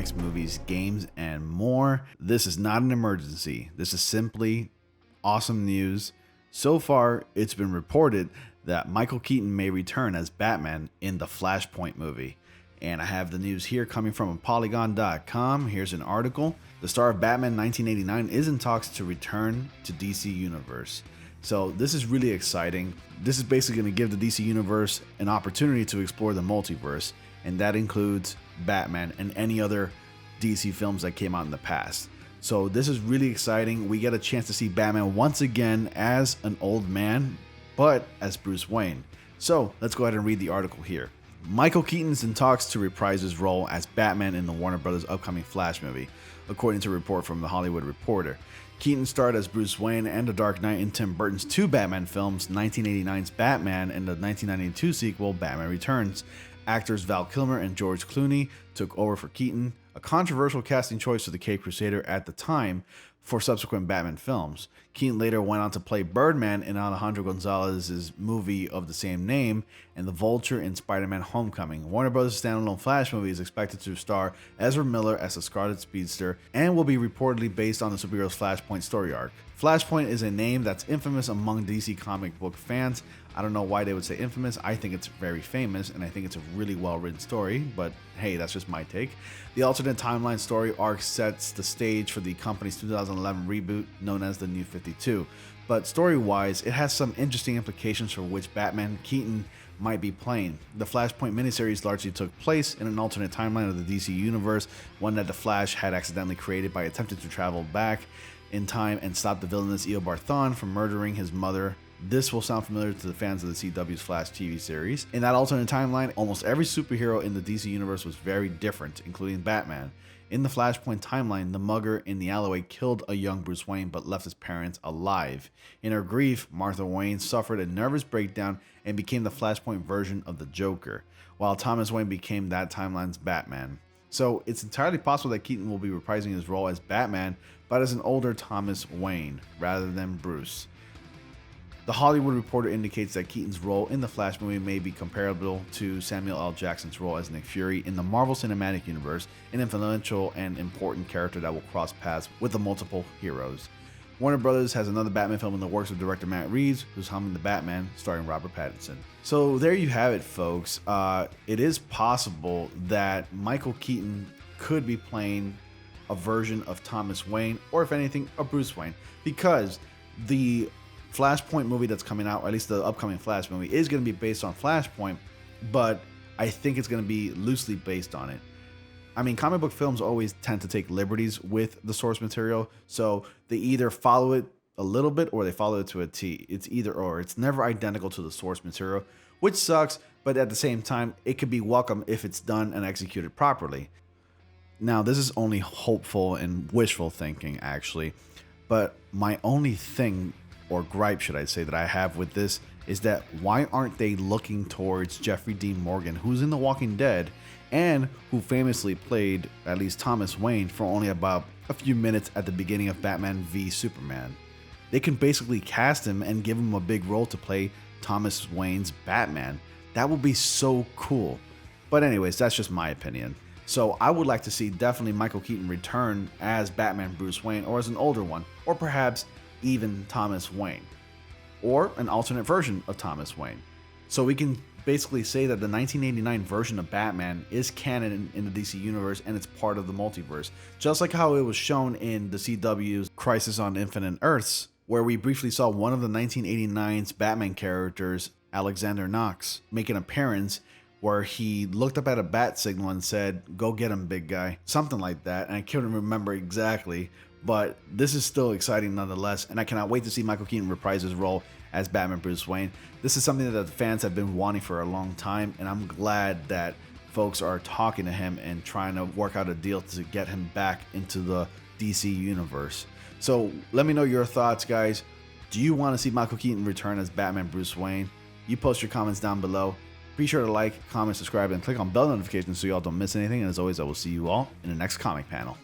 comics, movies, games, and more. This is not an emergency. This is simply awesome news. So far, it's been reported that Michael Keaton may return as Batman in the Flashpoint movie. And I have the news here coming from Polygon.com. Here's an article. The star of Batman 1989 is in talks to return to DC Universe. So this is really exciting. This is basically going to give the DC Universe an opportunity to explore the multiverse, and that includes Batman and any other DC films that came out in the past. So this is really exciting. We get a chance to see Batman once again as an old man, but as Bruce Wayne. So let's go ahead and read the article here. Michael Keaton is in talks to reprise his role as Batman in the Warner Bros. Upcoming Flash movie, according to a report from The Hollywood Reporter. Keaton starred as Bruce Wayne and The Dark Knight in Tim Burton's two Batman films, 1989's Batman and the 1992 sequel, Batman Returns. Actors Val Kilmer and George Clooney took over for Keaton, a controversial casting choice for the Caped Crusader at the time for subsequent Batman films. Keaton later went on to play Birdman in Alejandro Gonzalez's movie of the same name and the Vulture in Spider-Man Homecoming. Warner Bros.' standalone Flash movie is expected to star Ezra Miller as the Scarlet Speedster and will be reportedly based on the superhero's Flashpoint story arc. Flashpoint is a name that's infamous among DC comic book fans. I don't know why they would say infamous. I think it's very famous, and I think it's a really well-written story, but hey, that's just my take. The alternate timeline story arc sets the stage for the company's 2011 reboot known as the New 52. But story-wise, it has some interesting implications for which Batman Keaton might be playing. The Flashpoint miniseries largely took place in an alternate timeline of the DC universe, one that the Flash had accidentally created by attempting to travel back in time and stop the villainous Eobard Thawne from murdering his mother. This will sound familiar to the fans of the CW's Flash TV series. In that alternate timeline, almost every superhero in the DC universe was very different, including Batman. In the Flashpoint timeline, the mugger in the alleyway killed a young Bruce Wayne but left his parents alive. In her grief, Martha Wayne suffered a nervous breakdown and became the Flashpoint version of the Joker, while Thomas Wayne became that timeline's Batman. So it's entirely possible that Keaton will be reprising his role as Batman, but as an older Thomas Wayne rather than Bruce. The Hollywood Reporter indicates that Keaton's role in the Flash movie may be comparable to Samuel L. Jackson's role as Nick Fury in the Marvel Cinematic Universe, an influential and important character that will cross paths with the multiple heroes. Warner Bros. Has another Batman film in the works with director Matt Reeves, who's helming the Batman, starring Robert Pattinson. So there you have it, folks. It is possible that Michael Keaton could be playing a version of Thomas Wayne, or if anything, a Bruce Wayne, because the Flashpoint movie that's coming out, or at least the upcoming Flash movie, is going to be based on Flashpoint, but I think it's going to be loosely based on it. I mean, comic book films always tend to take liberties with the source material, so they either follow it a little bit or they follow it to a T. It's either or. It's never identical to the source material, which sucks, but at the same time, it could be welcome if it's done and executed properly. Now, this is only hopeful and wishful thinking, actually, but my only thing, or gripe should I say, that I have with this is that why aren't they looking towards Jeffrey Dean Morgan, who's in The Walking Dead and who famously played at least Thomas Wayne for only about a few minutes at the beginning of Batman v Superman. They can basically cast him and give him a big role to play Thomas Wayne's Batman. That would be so cool. But anyways, that's just my opinion. So I would like to see definitely Michael Keaton return as Batman Bruce Wayne, or as an older one, or perhaps even Thomas Wayne, or an alternate version of Thomas Wayne. So we can basically say that the 1989 version of Batman is canon in the DC universe and it's part of the multiverse, just like how it was shown in the CW's Crisis on Infinite Earths, where we briefly saw one of the 1989's Batman characters, Alexander Knox, make an appearance where he looked up at a bat signal and said, "Go get him, big guy," something like that, and I couldn't remember exactly. But this is still exciting nonetheless, and I cannot wait to see Michael Keaton reprise his role as Batman Bruce Wayne. This is something that the fans have been wanting for a long time, and I'm glad that folks are talking to him and trying to work out a deal to get him back into the DC universe. So let me know your thoughts, guys. Do you want to see Michael Keaton return as Batman Bruce Wayne? You post your comments down below. Be sure to like, comment, subscribe, and click on bell notifications so y'all don't miss anything. And as always, I will see you all in the next comic panel.